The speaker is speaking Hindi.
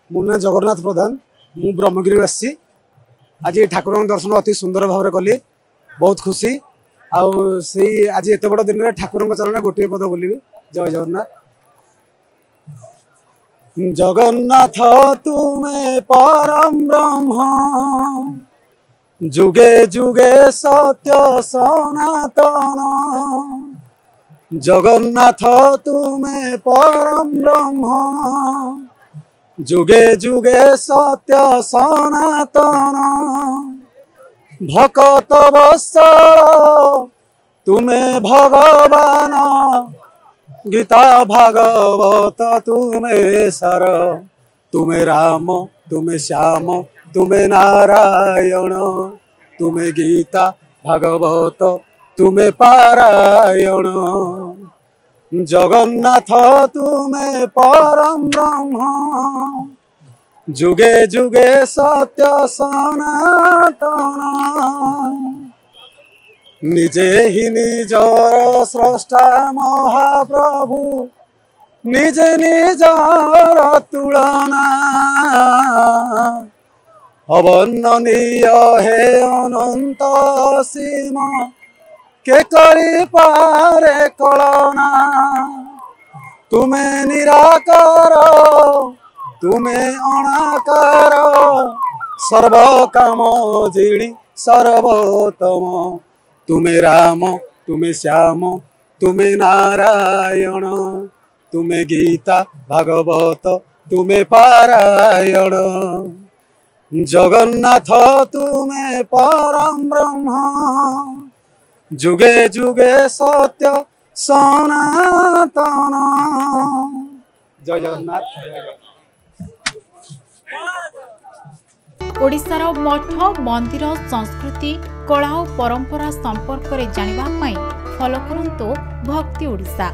मो ना जगन्नाथ प्रधान मु ब्रह्मगिरी आसी आज ठाकुर दर्शन अति सुंदर भाव कली बहुत खुशी आज एत बड़ दिन में ठाकुर चरण गोटे पद बोल जय जगन्नाथ। जगन्नाथ तुम्हें परम ब्रह्म जुगे जुगे सत्य सनातन। जगन्नाथ तुम्हें परम ब्रह्म जुगे जुगे सत्य सनातन। भक्त वत्सल तुम्हें भगवान गीता भागवत तुम्हें सर। तुम्हें राम तुम्हें श्याम तुम्हें नारायण तुम्हें गीता भागवत तुम्हें पारायण। जगन्नाथ तुम्हें परम ब्रह्म जुगे जुगे सत्य सनातन। निजे ही निजर स्रष्टा महाप्रभु निजे निजर तुलना। अवर्णनीय हे अनंत सीमा के करी पारे कलना। तुम्हें निराकार तुम्हें अनाकार सर्व काम जिणी सर्वोत्तम। तुम्हें राम तुम्हें श्याम तुम्हें नारायण तुम्हें गीता भागवत तुम्हें पारायण। जगन्नाथ तुम्हें परम ब्रह्म जुगे जुगे सत्य सनातन। जय जगन्नाथ। ओडिशार मठ मंदिर संस्कृति कला और परंपरा संपर्क में जानिबा पई फॉलो करंतो भक्ति ओडिशा।